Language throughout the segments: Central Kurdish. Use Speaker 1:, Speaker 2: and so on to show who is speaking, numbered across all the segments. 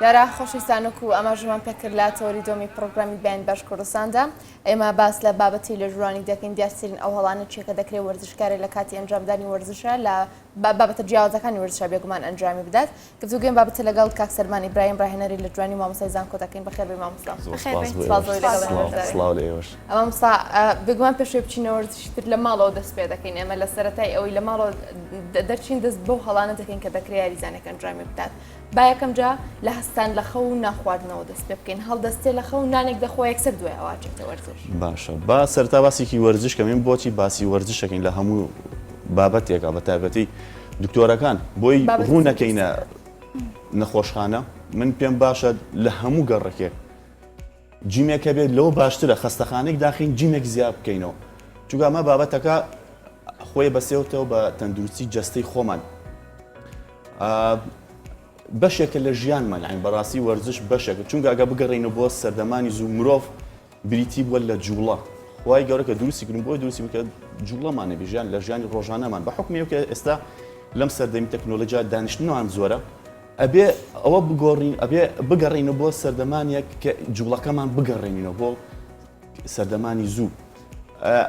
Speaker 1: یارە خۆشەویستانە و ئەماژمان پێکرد لە تۆری دۆمی پرۆگرامی بیان باش کوردستاندا ئێمە باس لە بابەتی لە ژوورانی دەکەین دیارسیرین ئەو هەڵانە چێکە دەکرێت وەرزشکارێک لە کاتی ئەنجامدانی وەرزشە لە بابەتە جیاوازەکانی وەرزشە بێگومان ئەنجامی بدات گفتوگوین بابەتە لەگەڵ کاک سەرمان ئیبراهیم ڕاهێنەری لە جوانی مامۆستای زانکۆ دەکەین بەخێر بێ مامۆستا مامۆستا بێگومان پێشوێ بچینە وەرزشتر لە ماڵەوە دەست پێ دەکەین ئێمە لە سەرەتای ئەوەی لە ماڵەوە دەرچین دەست بەو هەڵانە دەکەین کە دەکرێت یاریزانێک ئەنجامی بدات با یەکەم جا لە هەستان لە خەو و ناخواردنەوە دەست پێ بکەین هەڵدەستێ لە خەو و نانێک دەخۆ یەکسەر دوای ئەواچێتە وەرزش
Speaker 2: باشە با سەرتا باسێکی وەرزش کەمین بۆچی باسی وەرزشەکەین لە هەموو بابەتێکە بە تایبەتی دکتۆرەکان بۆی ڕوو نەکەینە نەخۆشخانە من پێم باشە لە هەموو گەڕێکێک جیمێکە بێت لەو باشترە خەستەخانێک داخین جیمێک زیاد بکەینەوە چونکە ئەمە بابەتەکە خۆی بەسێوتەوە بە تەندروستی جەستەی خۆمان بەشێکە لە ژیانمان یعنی بەڕاستی وەرزش بەشێکە چونکە ئەگە بگەڕێنەوە بۆ سەردەمانی زوو مرۆڤ بریتی بووە لە جوڵە خوای گەورە کە دروستی کردن بۆی دروستی بکە جوڵەمانە ژیان لە ژیانی ڕۆژانەمان بە حکمێک کە ئێستا لەم سەردەمی تەکنۆلۆژیا دانیشتنەوان زۆرە ئەبێ ئەوە بگۆڕین ئەبێ بگەڕێنەوە بۆ سەردەمانێک کە جوڵەکەمان بگەڕێنینەوە بۆ سەردەمانی زوو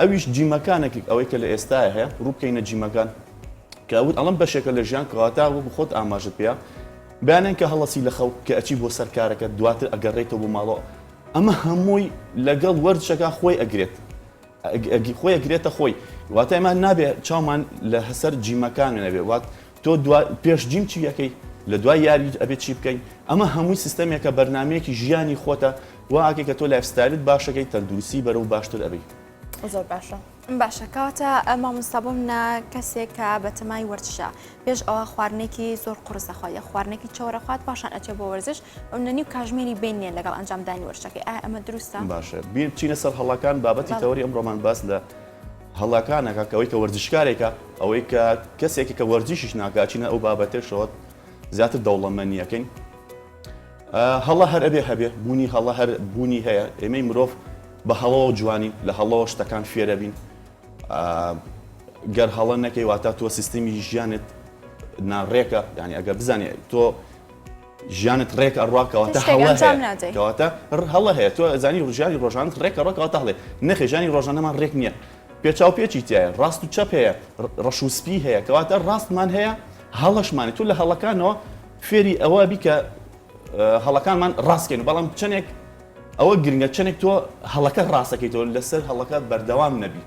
Speaker 2: ئەویش جیمەکانێک ئەوەی کە لە ئێستاە هەیە ڕوو بکەینە جیمەکان کە ئەوت ئەڵم بەشێکە لە ژیان کەواتە بخۆت ئاماژت پێە بەیانێن کە هەڵەسی لە خەو کە ئەچی بۆ سەرکارەکە دواتر ئەگەڕێتەوە بۆ ماڵەوە ئەمە هەمووی لەگەڵ وەرزشەکە خۆی ئەگرێت خۆی ئەگرێتە خۆی واتە ئێمە نابێت چاومان لە هەسەر جیمەکان نەبێت وات تۆ پێش جیم چی یەکەی لە دوای یاری ئەبێت چی بکەین ئەمە هەمووی سیستەمێکە بەرنمەیەکی ژیانی خۆتە واکەی کە تۆ لایفستایلت باشەکەی تەندروستی بەرەو باشتر ئەبێ
Speaker 1: زۆر باشە
Speaker 3: باشە کەواتە مامۆستا بۆم کەسێک کە بە تەمای وەرزشە پێش ئەوە خواردنێکی زۆر قورس دەخوات یا خواردنێکی چاوەڕە خوات پاشان ئەچێ بۆ وەرزش ئەو نەنی و کاژمێری بینێ لەگەڵ ئەنجامدانی وەرزشەکەی ئەمە دروستە
Speaker 2: باشە بیر چینە سەر هەڵەکان بابەتی تەوەری ئەمڕۆمان باس لە هەڵەکانەکە کە ئەوەی کە وەرزشکارێکە ئەوەی کە کەسێکی کە وەرزشیش ناکاچینە ئەو بابەتێشەوە زیاتر دەوڵەمەندیەکەین هەڵە هەر ئەبێ هەبێ بوونی هەڵە هەر بوونی هەیە ئێمەی مرۆڤ بە هەڵەوە جوانی لە هەڵەوە شتەکان فێرە بین گەر هەڵە نەکەی واتە تۆ سیستەمی ژیانت ناڕێکە یعنی ئەگەر بزانێ تۆ ژیانت ڕێک ئەڕواکەواتە هەڵەکەواتە هەڵە هەیە تۆ زانی ژیانی ڕۆژانت ڕێک ئەڕۆکەواتە هەڵێ نەخێ ژیانی ڕۆژانەمان ڕێک نییە پێچاو پێچی تایە ڕاست و چەپ هەیە ڕەش و سپی هەیە کەواتە ڕاستمان هەیە هەڵەشمانی تو لە هەڵەکانەوە فێری ئەوە بیکە هەڵەکانمان ڕاستکەین و بەڵام چەندێک ئەوە گرنگە چەندێک تۆ هەڵەکە ڕاستەکەیتەوە لەسەر هەڵەکە بەردەوام نەبی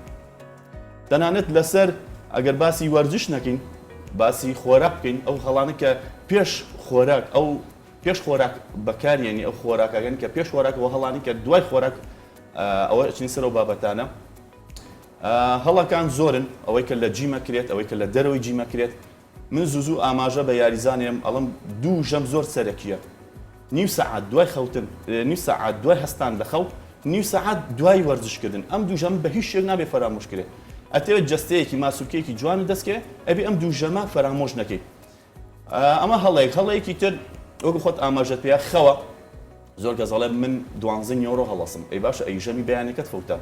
Speaker 2: تەنانەت لەسەر ئەگەر باسی وەرزش نەکەین باسی خۆراک بکەین ئەو هەڵانە کە پێش خۆراک ئەو پێش خۆراک بەکارێنی ئەو خۆراکەگەن کە پێش خۆراکەوە هەڵانی کە دوای خۆراک ئەوە چین سەر و بابەتانە هەڵەکان زۆرن ئەوەی کە لە جیمە کرێت ئەوەی کە لە دەرەوەی جیمە کرێت من زوو ئاماژە بە یاریزانێم ئەڵم دوو ژەم زۆر سەرەکیە نیو سەعات دوای خەوتن نیو سەعات دوای هەستان لە خەو نیو سەعات دوای وەرزشکردن ئەم دوو ژەم بە هیچ شێک نابێ فەرامۆشکرێت ئەتەوێت جەستەیەکی ماسوولکەیەکی جوان دەستکێ ئەبێ ئەم دوو ژەمە فەرامۆش نەکەی ئەمە هەڵەیەکی تر وەکو خۆت ئاماژەت پێ خەوە زۆر گەزەڵێ من 12 یۆرۆ هەڵەسم ئەی باشە ئەی ژەمی بەیانەکەت فەوتە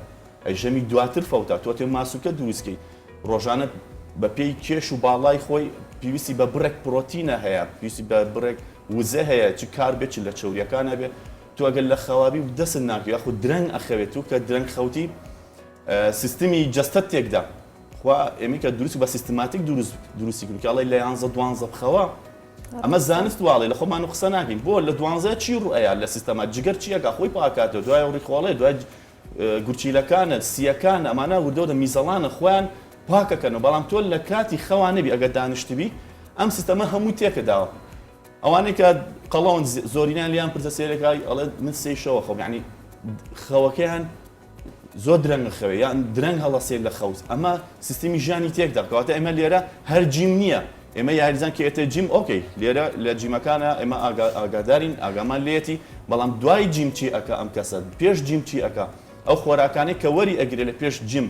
Speaker 2: ئەی ژەمی دواتر فەوتە تۆ تێ ماسوولکە دروستکەی ڕۆژانە بە پێی کێش و باڵای خۆی پێویستی بە بڕێک پرۆتینە هەیە پێویستی بە بڕێک وزە هەیە چ کار بێت لە چەوریەکانە بێت تو ئەگەر لە خەوابی و دەست ناکە یاخو درەنگ ئەخەوێت و کە درەنگ خەوتی سیستمی جەستەت تێکدا خوا ئێمە کە دروست بە سیستماتیک دروستی کرد کە ئەڵێ لە 11 بخەوە ئەمە زانست واڵێ لە خۆمان و قسە ناکەین بۆ لە 12 چی ڕوئەیە لە سیستەما جگەر چیەکە خۆی پاکاتەوە دوای ڕیخۆڵێ دوای گورچیلەکانە سیەکان ئەمانە وردەوە میزەڵانە خۆیان پاکەکەن و بەڵام تۆ لە کاتی خەوانە بی ئەگەر دانیشتبی ئەم سیستەمە هەموو تێکەداوە ئەوانەی کە قەڵەون زۆرینان لیان پرسە سێرەکای ئەڵێ من سێ شەوە خەو یعنی خەوەکەیان زۆر درەنگ خەوێ یان درەنگ هەڵەسێت لە خەوز ئەمە سیستمی ژیانی تێکدا کەواتە ئێمە لێرە هەر جیم نییە ئێمە یاریزان کە ئێتە جیم ئۆکەی لێرە لە جیمەکانە ئێمە ئاگادارین ئاگامان لێتی بەڵام دوای جیم چی ئەکە ئەم کەسە پێش جیم چی ئەکە ئەو خۆراکانەی کە وەری ئەگرێت لە پێش جیم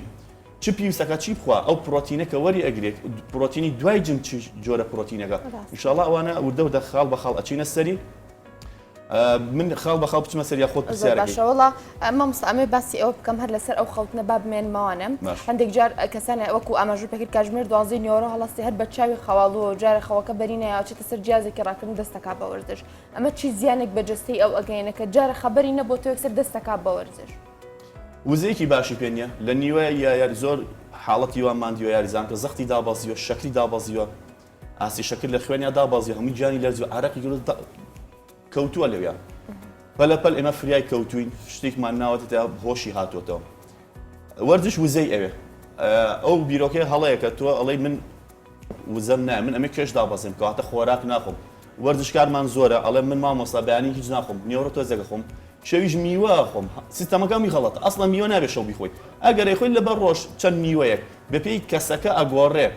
Speaker 2: چ پێویستەکە چی بخوا ئەو پرۆتینە کە وەری ئەگرێت پرۆتینی دوای جیم چ جۆرە پرۆتینەکە ئینشاءڵڵا ئەوانە وردە خاڵ بە خاڵ ئەچینە سەری من خاڵ بە خاڵ بچمە سەریا خۆت
Speaker 1: زۆر
Speaker 2: پرسیارەکەی.
Speaker 1: باشەوەڵا ئەمە ئەمێ باسی ئەوە بکەم هەر لەسەر ئەو خەوتنە با بمێنمەوانم هەندێک جار کەسانە وەکو ئاماژوو پێکرد کاتژمێر 12 نیۆرە هەڵاستی هەر بە چاوی خەواڵوە جارە خەوەکە بەرینەیە چێتە سەر جیازێکی ڕاکردن دەستەکا بە وەرزش ئەمە چی زیانێک بە جستەی ئەو ئەگەینەکە جارە خەبەری نەبوو تۆ یەکسەر دەستەکا بە وەرزش.
Speaker 2: وزەیەکی باشی پێ نییە لە نیوە یاری زۆر حاڵەتی وان ماندیۆ یاریزان کە زەختی دابازیوە شەکری دابازیوە ئاسی شەکر لە خوێنیا دابازی هەمووی گیانی لەرزوە عراقی کەوتووە لەوێ پەلەپەل ئێمە فریای کەوتوین شتێکمان ناوەتە تا هۆشی هاتوۆتەوە وەرزش وزەی ئەوێ ئەو بیرۆکەی هەڵەیەکە تۆ ئەڵێی من وزەم نایە من ئەمێ کێش دابەزیم کەواتە خۆراک ناخۆم وەرزشکارمان زۆرە ئەڵێ من مامۆستا بەیانی هیچ ناخۆم نیۆڕە تۆزێکە خۆم شەویش میوە خۆم سیستەمەکەمی غەڵەتە ئەسڵە میوە نابێت شەو بیخۆی ئەگەر خۆی لەبەر ڕۆژ چەند میوەیەک بەپێی کەسەکە ئەگۆڕێ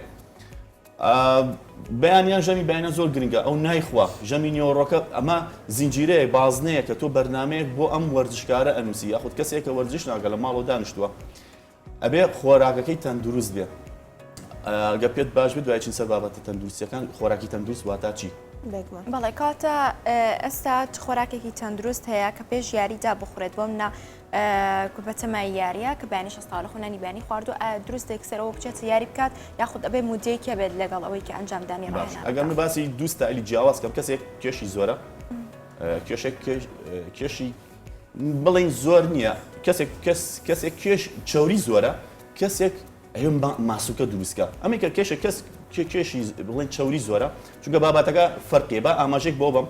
Speaker 2: بەیانیان ژەمی بەیانە زۆر گرنگە ئەو نایخوا ژەمی نیۆڕۆکە ئەمە زیینجیرەیە بازنەیە کە تۆ بەرنمەیەک بۆ ئەم وەرزشکارە ئەنووسی یاخود کەسێکە وەرزش ناگە لە ماڵەوە دانیشتووە ئەبێ خۆراکەکەی تەندروست بێ گە پێت باش بێت دوای چین سەر بابەتە تەندروستیەکان خۆراکی تەندروست واتە چی؟
Speaker 3: بەڵێ کاتە ئێستا خۆراکێکی تەندروست هەیە کە پێش یاریدا بخورێت بۆ منە بەتەمای یاریە کە بەیانی 6 ساڵە خۆنانی بەیانی خواردو دروستێک سەرەوە بچێت یاری بکات یاخود ئەبێ مودەیەکە بێت لەگەڵ ئەوەی کە ئەنجامدانی ڕاهێنان.
Speaker 2: ئەگەر من باسی دووستە ئەلی جیاواز کەم کەسێک کێشی زۆرە کێشی بڵین زۆر نییە کەسێک کێش چاوری زۆرە کەسێک ئەوێ ماسووکە دروستکە ئەمێک کە کێشە کێشی بڵێن چاوری زۆرە چونکە باباتەکە فەرقێ بە ئاماژێک بۆ بم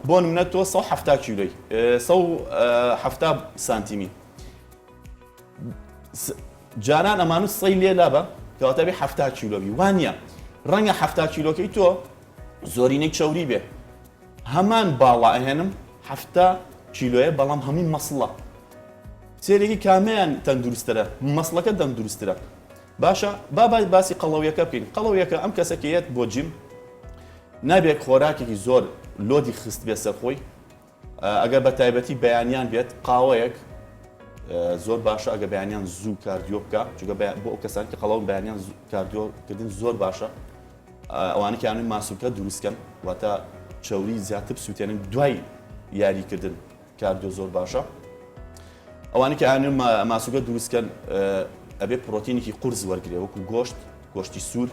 Speaker 2: بۆ نمونە تۆ 170 کیلۆی 170 سانتیمی جاران ئەمان سەی لێ لابە کەواتە بێ 70 کیلۆبی وانە ڕەنگە 70 کیلۆکەی تۆ زۆرینێک چاوری بێ هەمان باڵا ئەهێنم 70 کیلۆیە بەڵام هەموو مەسڵە سێرێکی کامیان تەندروسترە مەسڵەکە تەندروسترە باشە با باسی قەڵەویەکە بکەین قەڵەویەکە ئەم کەسەکەیەت بۆ جیم نابێت خۆراکێکی زۆر لۆدی خست بێ سەرخۆی ئەگەر بە تایبەتی بەیانیان بێت قاوەیەک زۆر باشە ئەگە بەیانیان زوو کاردیۆ بکە چونکە بۆ ئەو کەسان کە قەڵەو بەیانیان کاردیۆکردن زۆر باشە ئەوانە کە یانوی ماسوولکە دروستکەن واتە چاوری زیاتر سووتێنن دوای یاریکردن کاردیۆ زۆر باشە ئەوانە کە یانوی ماسوولکە دروستکەن ئەبێ پرۆتینێکی قورس وەرگێ وەکو گۆشتی سوور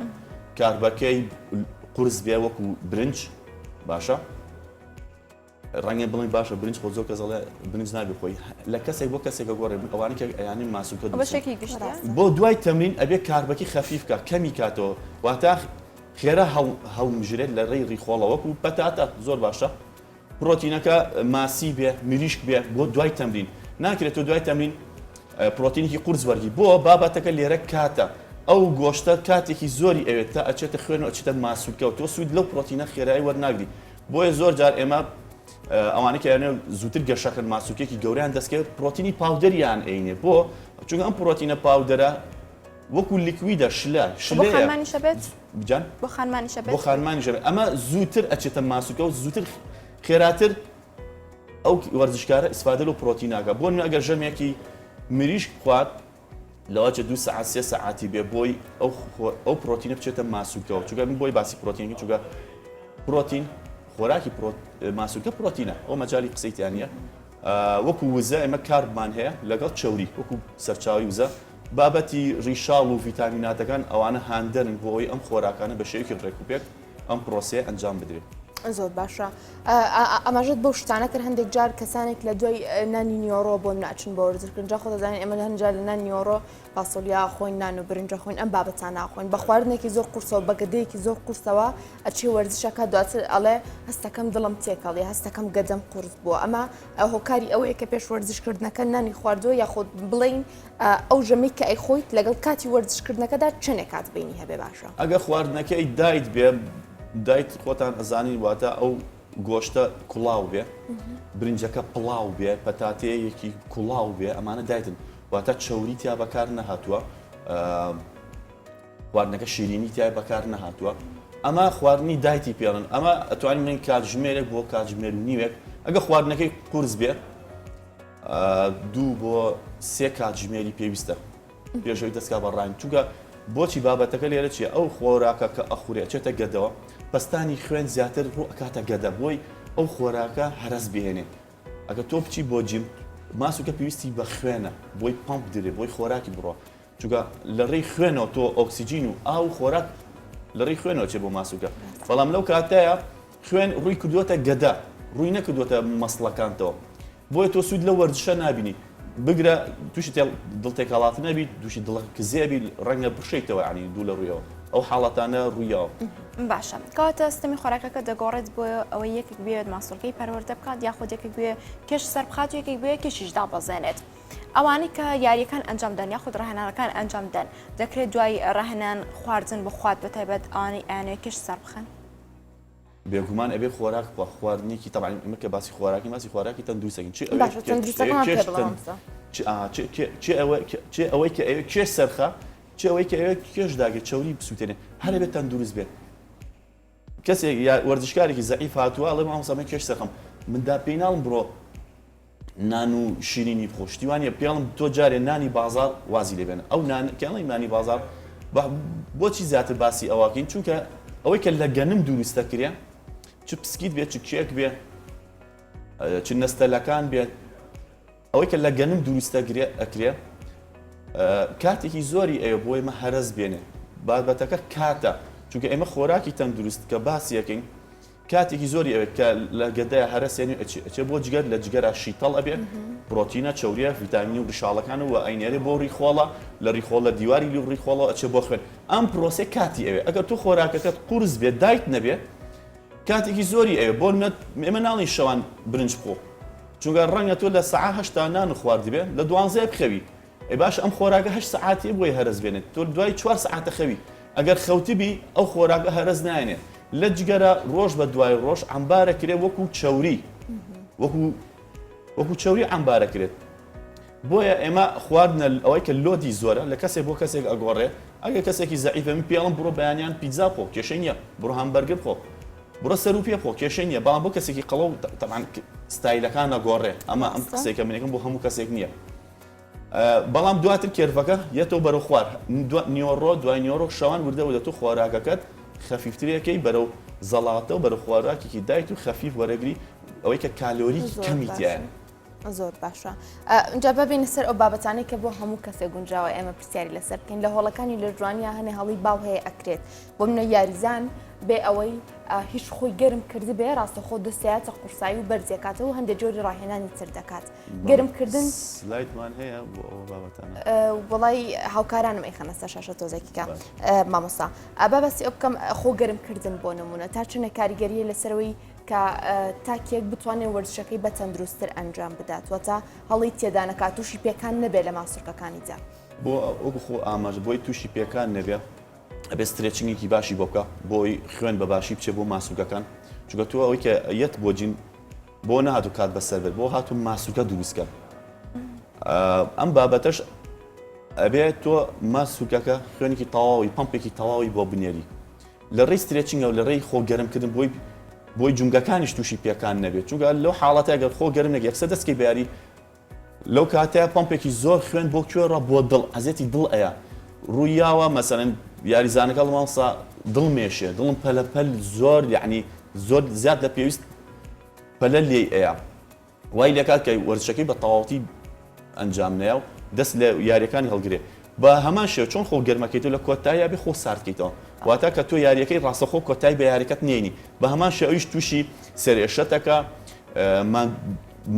Speaker 2: کاربەکەی قورس بێ وەکو برنج باشە ڕەنگە بڵین باشە برنج خۆ زۆر کەسەڵێ برنج نابێ خۆی لە کەسێک بۆ کەسێکە گۆڕێ ئەوانە کە ئەیانی ماسوولکە بۆ دوای تەمرین ئەبێ کاربەکی خەفیف بکە کەمی کاتەوە واتە خێرا هەڵمژرێت لە ڕێی ڕیخۆڵە وەکو پەتاتە زۆر باشە پرۆتینەکە ماسی بێ مریشک بێ بۆ دوای تەمرین ناکرێت تۆ دوای تەمرین پرۆتینێکی قورس وەرگی بۆ بابەتەکە لێرە کاتە ئەو گۆشتە کاتێکی زۆری ئەوێت تا ئەچێتە خوێن و ئەچێتە ماسوولکە و تۆ سوود لەو پرۆتینە خێرایی وەرناگری بۆیە زۆر جار ئێمە ئەوانە کە یانێ زووتر گەشەکەن ماسوولکێکی گەوریان دەستکەوێت پرۆتینی پاودەریان ئەینێ بۆ چونکە ئەم پرۆتینە پاودەرە وەکو لیکویدە
Speaker 3: بۆ
Speaker 2: خانمانی شەبێت ئەمە زووتر ئەچێتە ماسوولکە و زووتر خێراتر ئەو وەرزشکارە ئیسفادە لەو پرۆتیناکە بۆ نمونە ئەگەر ژەمێکی مریشک خوارد لەواچە 2 ساعت 3 ساعتی بێ بۆی ئەو پرۆتینە بچێتە ماسوولکەوە چونکە من بۆی باسی پرۆتینی چونکە پرۆتین خۆراکی ماسوولکە پرۆتینە ئەو مەجای قسەیتیانە وەکو وزە ئێمە کارمان هەیە لەگەڵ چاوری وەکو سەرچاوی وزە بابەتی ڕیشاڵ و ڤیتامیناتەکان ئەوانە هاندەرن بۆ ئەوی ئەم خۆراکانە بە شێوەیەکی ڕێکوپێک ئەم پرۆسەیە ئەنجام بدرێت
Speaker 1: زۆر باشە ئەماژت بۆ شتانە کرد هەندێک جار کەسانێک لە دوای نانی نیۆڕۆ بۆ ناچن بۆ وەرزشکردن جا خۆ دەزانین ئێمە هەنجار لە نانی نیۆڕۆ پاسۆلیا خۆین نان و برنجە خۆین ئەم بابەتان ناخۆین بە خواردنێکی زۆر قورسەوە بە گەدەیەکی زۆر قورسەوە ئەچی وەرزشەکە دواتر ئەڵێ هەستەکەم دڵم تێکەڵی هەستەکەم گەدەم قورس بووە ئەمە هۆکاری ئەوەیە کە پێش وەرزشکردنەکە نانی خواردووە یاخۆ بڵین ئەو ژەمەی کە ئەیخۆیت لەگەڵ کاتی وەرزشکردنەکەدا چنێک کات بینی هەبێ باشە
Speaker 2: ئەگەر خواردنەکەی دایت بێ دایت خۆتان ئەزانی واتە ئەو گۆشتە کوڵاو بێ برنجەکە پڵاو بێ پەتاتەیەکی کوڵاو بێ ئەمانە دایتن واتە چاوری تیا بەکار نەهاتووە خواردنەکە شیرینی تیا بەکار نەهاتووە ئەمە خواردنی دایتی پێڵن ئەمە ئەتوانین من کاتژمێرێک بۆ کاتژمێر و نیوێک ئەگە خواردنەکەی قورس بێ 2 بۆ 3 کاتژمێری پێویستە پێشەوەی دەستکا بەڕاین چونکە بۆچی بابەتەکە لێرە چیە ئەو خۆراکە کە ئەخورێ چێتە گەدەوە پستانی خوێن زیاتر ڕوو ئەکاتە گەدە بۆی ئەو خۆراکە هەرس بهێنێ ئەگە تۆ بچی بۆ جیم ماسوکە پێویستی بە خوێنە بۆی پمپ درێ بۆی خۆراکی بڕۆ چونکە لە ڕێی خوێنەوە تۆ ئۆکسسیجین و ئاو خۆراک لە ڕێی خوێنەوە چێ بۆ ماسوکە بەڵام لەو کاتەیە خوێن ڕووی کردووەتە گەدا ڕووی نەکردووەتە مەسڵەکانتەوە بۆیە تۆ سوود لە وەرزشە نبینی بگرە تووشی دڵتێکاڵات نەبی دووشی دڵ کزێبی ڕەنگە بشەیتەوە عنی دوو لە ڕوویەوە ئەو حاڵەتانە ڕوویەوە
Speaker 3: باشە کاتە ستەمی خۆراکەکە دەگۆڕێت بۆ ئەوەی یەکێک بێت ماسۆلکەی پەروەردە بکات یاخود یەکێک بێ کێش سەر بخات یەکێک بێ کێشیشدا بەزێنێت ئەوانەی کە یاریەکان ئەنجام دەن یاخود ڕاهێنانەکان ئەنجام دەن دەکرێت دوای ڕاهێنان خواردن بخوات بەتایبەت ئەوانەی ئەیانەیە کێش سەر بخەن
Speaker 2: بێگومان ئەبێ خۆراک بە خواردنێکی تەبعاً ئێمە کە باسی خۆراکی تەندروستەکەین چێ ئەوەی کە ئەوێ کێش سەرخە چێ ئەوەی کە ئەوێ کێش داگێت چەوری بسووتێنێ هەر بێت تەندروست بێت کەسێک وەرزشکارێکی زەعیف هاتووە ئەڵێ مامۆستا کێش سەرخەم مندا پێی ناڵم بڕۆ نان و شیرینی بخۆشتیوانە پێڵم تۆ جارێ نانی بازار وازی لێبێن ئەو کەڵی نانی بازار بۆچی زیاتر باسی ئەوواکەین چونکە ئەوەی کە لە گەنم دروستە کرێ چ پسکیت بێت چ کێک بێ چ نەستەلەکان بێت ئەوەی کە لە گەنم دروستە ئەکرێ کاتێکی زۆری ئەوە بۆ ئێمە هەرس بێنێ بابەتەکە کاتە چونکە ئێمە خۆراکی تەندروست کە باسیەکەین کاتێکی زۆری ئەوێت کە لە گەدای هەرسێنی ئەچێ بۆ جگەر لە جگەرە شیتەڵ ئەبێ پرۆتینە چەوریە ڤیتامینی و ڕیشاڵەکان و ئەینێرێ بۆ ڕیخۆڵە لە ڕیخۆڵە دیواری لە ڕیخۆڵەوە ئەچێ بۆ خوێن ئەم پرۆسێ کاتی ئەوێ ئەگەر تو خۆراکەکەت قورس بێت دایت نەبێت کاتێکی زۆری ئەوێ بۆ ئێمە ناڵی شەوان برنج بخۆ چونکە ڕەنگە تۆ لە سەعات هەشتا نان خواردی بێ لە 12 بخەوی ئەی باش ئەم خۆراکە 8 سەعاتی بۆی هەرس بێنێت تۆ دوای 4 سەعاتە خەوی ئەگەر خەوتیبی ئەو خۆراکە هەرس نایێنێت لە جگەرە ڕۆژ بە دوای ڕۆژ ئەمبارە کرێ وەکو چەوری وەکو چەوری ئەمبارە کرێت بۆیە ئێمە خواردنە ئەوەی کە لۆدی زۆرە لە کەسێک بۆ کەسێک ئەگۆڕێ ئەگەر کەسێکی زەعیفە من پێڵم بڕۆ بەیانیان پیتزا بخۆ کێشەی نییە بڕۆ هەمبەرگر بخۆ بڕۆ سەر و پێ بخۆ کێشەی نییە بەڵام بۆ کەسێکی قەڵە و تەبعاً ستایلەکان ئەگۆڕێ ئەمە ئەم قسێکە منێکم بۆ هەموو کەسێک نییە بەڵام دواتر کێرفەکە یەتەوە بەرەو خوار نیۆڕۆ دوای نیۆڕۆ شەوان وردەوە دەتوو خۆراکەکەت خەفیفترەکەی بەرەو زەڵاتە و بەرەو خۆراکێکی دایت و خەفیف وەرەگری ئەوەی کە کالۆری کەمی تیایە
Speaker 1: زۆر باشە اینجا ببینە سەر ئەو بابەتانەی کە بۆ هەموو کەسێک گونجاوە ئێمە پرسیاری لەسەر بکەین لە هۆڵەکانی لە جوانیا هەنێ هەڵی باو هەیە ئەکرێت بۆ منە یاریزان بێ ئەوەی هیچ خۆی گەرم کردی بێ ڕاستە خۆ دەستایەتە قورسایی و بەرزیەکاتەوە و هەندێک جۆری ڕاهێنانی تر دەکات گەرمکردن
Speaker 2: سلایدمان هەیە بۆ ئەو بابەتانە
Speaker 1: وڵی هاوکارانم ئەیخەنە سەر شاشە تۆزێکیکە مامۆستا بابەسی ئەو بکەم خۆ گەرمکردن بۆ نمونە تا چنە کاریگەریە لەسەرەوەی کە تاکێک بتوانێت وەرزشەکەی بە تەندروستتر ئەنجام بدات وە تا هەڵی تێدانەکات تووشی پێکان نەبێت لە ماسوورکەکانی جا
Speaker 2: بۆ ئەو خۆ ئاماژە بۆی تووشی پێکان نەبێت ئەبێ سترێچنگێکی باشی بۆ بکە بۆی خوێن بە باشی بچێ بۆ ماسوولکەکان چونکە تۆ ئەوەی کە یەت بۆ جین بۆ نەهاتوو کات بەسەر بێت بۆ هاتوو ماسوولکە دروستکە ئەم بابەتەش ئەبێت تۆ ماسوولکەکە خوێنێکی تەواوی پمپێکی تەواوی بۆ بنێری لە ڕێی سترێچنگە و لە ڕێی خۆ گەرمکردن بۆی جونگەکانیش تووشی پێکان نەبێت چونکە لەو حاڵەتە ئەگەر خۆ گەرم نەگە یەکسەر دەستکەی بەیاری لەو کاتەیە پمپێکی زۆر خوێن بۆ کوێڕە بۆ دڵ ئەزێتی دڵ ئەیە ڕوویاوە مەسەرەن یاریزانەکە ماڵسا دڵ مێشێ دڵم پەلەپەل زۆر یعنی زۆر زیاد لە پێویست پەلە لێ ئەیە وای لێکات کە وەرزشەکەی بە تەواوەتی ئەنجام نەیە و دەست لە یاریەکانی هەڵگرێ بە هەمان شێوە چۆن خۆ گەرمەکەیتەوە لە کۆتاییە بێ خۆ ساردکەیتەوە واتە کە تۆ یاریەکەی ڕاستەخۆ کۆتایی بە یاریەکەت نێنی بە هەمان شێوەیش تووشی سەرێشەتەکە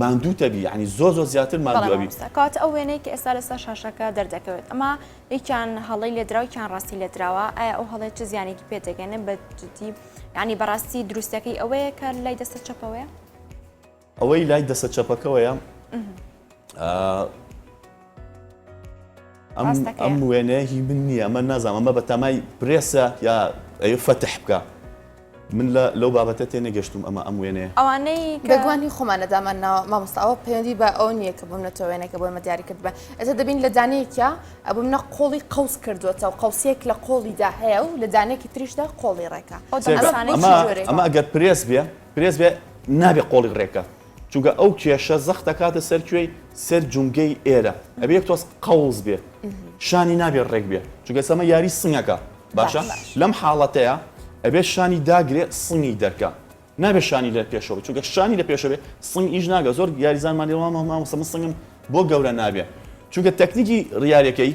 Speaker 2: ماندووتەبی ینی زۆر زیاتر ماندووەبی
Speaker 3: کات ئەو وێنەی کە ئێستا لەسەر شاشەکە دەردەکەوێت ئەمە یەکیان هەڵی لێدراوە یان ڕاستی لێدراوە ئایا ئەو هەڵێت چ زیانێکی پێدەگەنێن بە جدی ینی بەڕاستی دروستەکەی ئەوەیە کە لای دەستە چەپەوەیە
Speaker 2: ئەوەی لای دەستە چەپەکەوەیە ئەم وێنەیەکی من نییە ئەمە نازانم ئەمە بە تەمای پرێسە یا ئەوە فەتح بکە من لەو بابەتە تێنەگەشتم ئەمە ئەم وێنەیە
Speaker 3: ئەوانەی
Speaker 1: بەگوانی خۆمانەدامانەوە مامۆستاەوە پەیوەندی بە ئەو نییە کە بۆم نەتەوە وێنەکە بۆ ئێمە دیاری کرد بە ئێستا دەبین لە دانەیەکە ئەبوو منە قۆڵی قەوس کردوێتەوە قەوسێک لە قۆڵیدا هەیە و لە دانێکی تریشدا قۆڵی ڕێکە
Speaker 2: ئەمە ئەگەر پرێس بێ نابێ قۆڵی ڕێکە چونکە ئەو کێشە زەختە کاتە سەرکوێی سەر جونگەی ئێرە ئەبێ یەک تۆس قەوز بێ شانی نابێت ڕێک بێ چونکە سەمە یاری سنگەکە باشە لەم حاڵەتەیە ئەبێ شانی داگرێ سنگی دەرکە نابێ شانی لە پێشەوە چونکە شانی لە پێشەوێ سنگ ئیش ناگە زۆر یاریزانمانەوە مامۆستا سنگم بۆ گەورە نابێ چونکە تەکنیکی ڕیارەکەی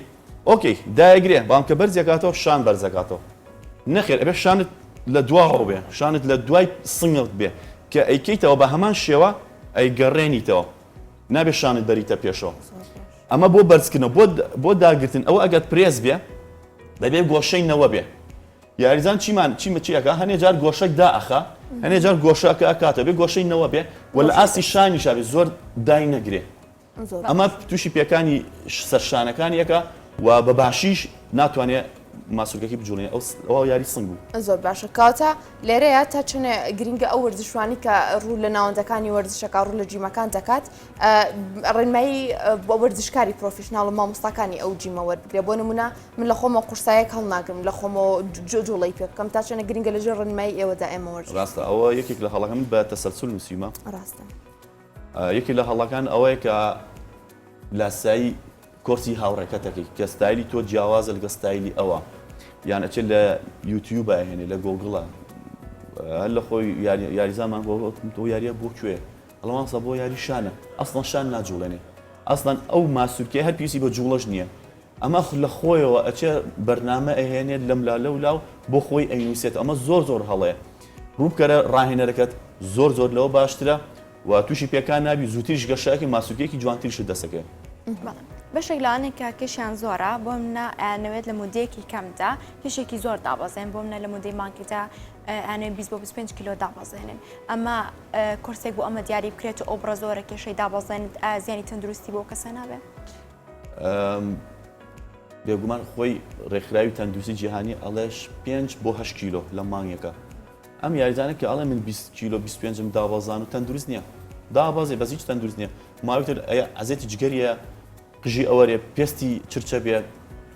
Speaker 2: ئۆکەی دایەگرێ بام کە بەرزێکاتەوە شان بەرزەکاتەوە نەخێر ئەبێ شانت لە دواوە بێ شانت لە دوای سنگت بێ کە ئەیکەیتەوە بە هەمان شێوە ئەیگەڕێنیتەوە نابێ شانت بەریتە پێشەوە ئەمە بۆ بەرزکردنەوە بۆ داگرتن ئەوە ئەگەر پرێز بێ دەبێ گۆشەی نەوە بێ یاریزان چیەکە هەنێ جار گۆشەک دائەخا هەنێ جار گۆشەکە ئەکاتە بێ گۆشەی نەوە بێ و لە ئاسی شانی شابێ زۆر دای نەگرێ ئەمە تووشی پێکانی سەرشانەکانی یەکە و بە باشیش ناتوانێت ماسوولکەکی بجوڵێ ئەو یاری سنگ بوو
Speaker 1: زۆر باشە کاتە لێرەیە تا چنێ گرنگە ئەو وەرزشوانی کە ڕوو لە ناوەندەکانی وەرزشەکە ڕوو لە جیمەکان دەکات ڕێنمایی بۆ وەرزشکاری پرۆفیشنال و مامۆستاکانی ئەو جیمە وەربگرێ بۆ نمونە من لە خۆمە قورسایەک هەڵناگرم لە خۆمەوە جوڵی پێ بکەم تا چنە گرنگە لەژێر ڕێنمایی ئێوەدا ئێمە وەرز
Speaker 2: ڕاستە ئەوە یەکێک لە هەڵەکان بە تەسەلسل نووسیمە
Speaker 1: ڕاستە
Speaker 2: یەکی لە هەڵەکان ئەوەیە کە لاسایی کۆرسی هاوڕێکەتەکەی کە ستایلی تۆ جیاوازە لەگە ستایلی ئەوە یان ئەچێت لە یوتیوب هێنێ لە گۆگڵە هەر لە خۆی یاریزامان بۆ یاریە بۆ کوێ هەڵەمانسە بۆ یاری شانە ئەسڵەن شان ناجوڵێنێ ئەسڵەن ئەو ماسوولکەی هەر پێویستی بە جوڵەش نییە ئەمە لە خۆیەوە ئەچێ بەرنامە ئەهێنێت لەم لا و بۆ خۆی ئەینووسێت ئەمە زۆر هەڵەیە ڕووبکەرە ڕاهێنەرەکەت زۆر لەوە باشترە و تووشی پێکان نابی زووتریش گەشتەکەی ماسوولکێکی جوانتریش دەسەکەی
Speaker 3: بەشێک لەوانێک کە کێشیان زۆرە بۆ منە ئەنەوێت لە مودەیەکی کەمدا کێشێکی زۆر دابەزێن بۆ منە لە مودەی مانکیدا ئەنێ 20 بۆ 25 کیلۆ دابەزێنن ئەمە کورسێک بۆ ئەمە دیاری بکرێت و ئەوبرە زۆرە کێشەی دابەزێنێت زیانی تەندروستی بۆ کەسە نابێت
Speaker 2: بێگومان خۆی ڕێکخراوی تەندروستی جیهانی ئەڵێش 5 بۆ 8 کیلۆ لە مانگێکە ئەم یاریزانە کە ئەڵێ من 20 کیلۆ 25 دابەزان و تەندروست نییە دابازێ بەس هیچ تەندروست نییە ماوەتر ئەزێتی جگەریە قژی ئەوەرێ پێستی چرچە بێت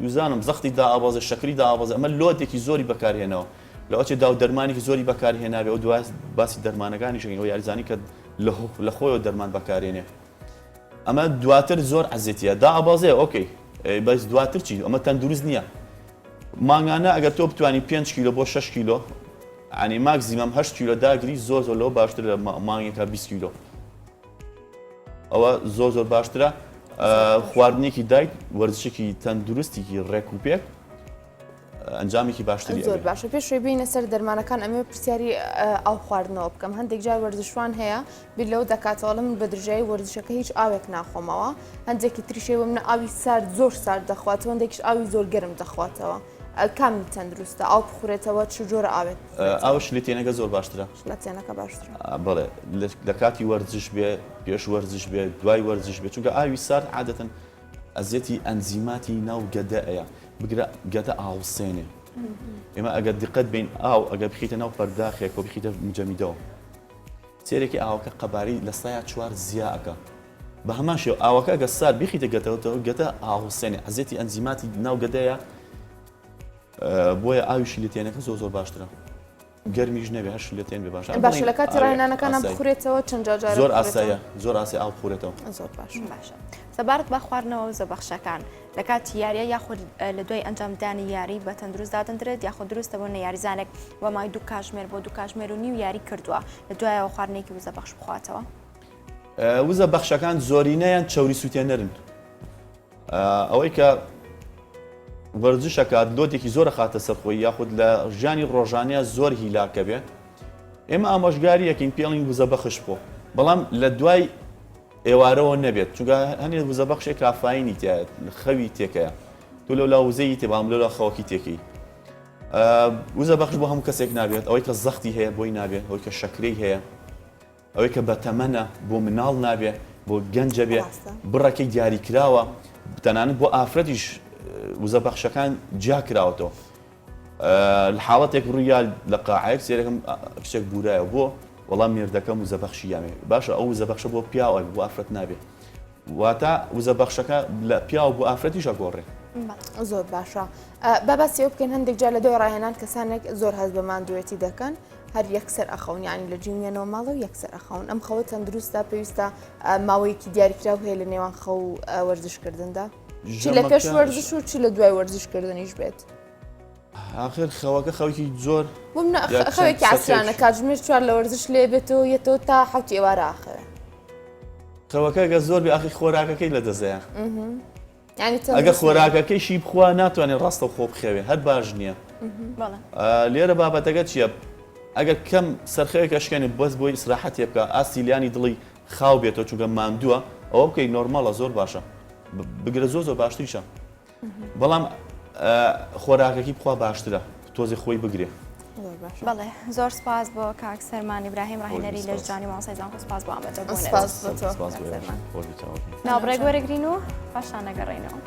Speaker 2: وزانم زەختی دائابازە شەکری دائابازە ئەمە لۆتێکی زۆری بەکارهێنەوە لەوەچێ دا و دەرمانێکی زۆری بەکارهێنابێ ئەو دوای باسی دەرمانەکانی شەکەی ئەو یاریزانی کە لە خۆیەوە دەرمان بەکارهێنێ ئەمە دواتر زۆر عەزێتیە دائابازێ ئۆکەی بەس دواتر چی ئەمە تەندروست نییە مانگانە ئەگەر تۆ بتوانی 5 کیلۆ بۆ 6 کیلۆ عنی ماکزیمەم 8 کیلۆ داگری زۆر لەوە باشتر لە مانگێکە 20 کیلۆ ئەوە زۆر باشترە خواردنێکی دایت وەرزشێکی تەندروستێکی ڕێک و پێک ئەنجامێکی باشتری
Speaker 1: زۆر باشە پێشوێ بینە سەر دەرمانەکان ئەمێ پرسیاری ئاو خواردنەوە بکەم هەندێک جار وەرزشوان هەیە بیر لەو دەکاتەوە من بە درژایی وەرزشەکە هیچ ئاوێک ناخۆمەوە هەندێکی تریشەوە منە ئاوی سارد زۆر سارد دەخواتەوە هەندێکیش ئاوی زۆر گەرم دەخواتەوە کام تەندروستە ئاو بخورێتەوە چ جۆرە ئاوێت
Speaker 2: ئاوش لە تێنەکە زۆر باشترە
Speaker 1: لە تێنەکە باشترە
Speaker 2: بڵێ لە کاتی وەرزش بێ پێش وەرزش بێ دوای وەرزش بێ چونکە ئاوی سارد عادەتەن ئەزیەتی ئەنزیماتی ناو گەدەیە بگرە گەدە ئاوسێنێ ئێمە ئەگەر دقت بین ئاو ئەگەر بخیتە ناو پەرداخێک و بخیتە مجەمیدەوە سێرێکی ئاوەکە قەباری لە سایە چوار زیاکە بە هەمان شێو ئاوەکە ئەگە سار بخیتە گەتەوە گەدە ئاوسێنێ ئەزیەتی ئەنزیماتی ناو گەدەیە بۆیە ئاویشی لە تێنەکە زۆر باشترە گەرمیش نەبێ هەش لە تێن بێ باشە
Speaker 1: باشە لە کاتی ڕاهێنانەکانە بخورێتەوە چەند جار
Speaker 2: زۆر ئاساییە زۆر ئاسی ئاو بخورێتەوە
Speaker 1: زۆر باشە
Speaker 3: سەبارەت بە خواردنەوە و زەبەخشەکان لە کاتی یاریە یاخود لە دوای ئەنجامدانی یاری بە تەندروست دادەندرێت یاخود دروستە بۆ یاریزانێک وەمای دوو کاتژمێر بۆ دوو کاتژمێر و نیو یاری کردووە لە دوایەوە خواردنێکی وزەبەخش بخواتەوە
Speaker 2: وزە بەخشەکان زۆرینەیان چەوری سووتێنەرن ئەوەی کە وەرزشەکات لۆتێکی زۆرە خاتە سەرخۆی یاخود لە ژیانی ڕۆژانەیە زۆر هیلاکە بێت ئێمە ئامۆژگاریەکەین پێڵین وزە بەخش بۆ بەڵام لە دوای ئێوارەوە نەبێت چونکە هەنێ وزە بەخشێک کافاینی تایە خەوی تێکەیە تو لەو لاوزەی تێ بەڵام لەلا خەوەکی تێکەی وزە بەخش بۆ هەموو کەسێک نابێت ئەوەی کە زەختی هەیە بۆی نابێت ئەوەی کە شەکرەی هەیە ئەوەی کە بەتەمەنە بۆ مناڵ نابێت بۆ گەنجە بێ بڕەکەی دیاریکراوە تەنانەت بۆ ئافرەتیش وزە بەخشەکان جیا کراوەتەوە حاڵەتێک ڕوویال لە قاعەیەک سێرەکەم کچێک بورایە بۆ وەڵام مێردەکەم وزە بەخشی یامێ باشە ئەو وزە بەخشە بۆ پیاوە بۆ ئافرەت نابێت واتە وزە بەخشەکە لە پیاوە بۆ ئافرەتیش ئەگۆڕێ
Speaker 1: زۆر باشە باباسی ئەو بکەین هەندێک جار لە دوای ڕاهێنان کەسانێک زۆر هەست بە ماندوێتی دەکەن هەر یەکسەر ئەخەون یانی لە جیمێنەوە ماڵە و یەکسەر ئەخەون ئەم خەوە تەندروستە پێویستە ماوەیەکی دیاریکراو هەیە لە نێوان خەو و وەرزشکردندا چی لە پێش وەرزش و چی لە دوای وەرزشکردنیش بێت
Speaker 2: آخر خەوەکە خەوکی زۆر
Speaker 1: بۆ منە خەوێکی عسرانە کاتژمێر 4 لە وەرزش لێ بێتەوە یەتەوە تا حوتی ئێوارە ئاخرە
Speaker 2: خەوەکە گە زۆر بێ ئاخی خۆراکەکەی لە دەزەیە
Speaker 1: یعنی
Speaker 2: ئەگە خۆراکەکەیشی بخوا ناتوانێت ڕاستە خۆ بخەوێ هەر باش نییە لێرە بابەتەکە چییە؟ ئەگەر کەم سەرخەیەکە شکێنێ بەس بۆی ئیسراحەتێ بکە ئاسیلیانی دڵی خاو بێتەوە چونکە ماندووە ئەوە بکەی نۆرماڵە زۆر باشە بگرە زۆر باشتریشە بەڵام خۆراکەکی بخوا باشترە تۆزی خۆی بگرێ
Speaker 3: بەڵێ زۆر سپاس بۆ کاک سەرمان ئیبراهیم ڕاهێنەری لە ژانی ماسەیزان سپاس بۆ ئامادەبوونەوە
Speaker 1: سپاس بۆ تۆ
Speaker 2: سپاس بۆ
Speaker 3: ناوبڕێک وەرەگرین و پاشان نەگەڕێنەوە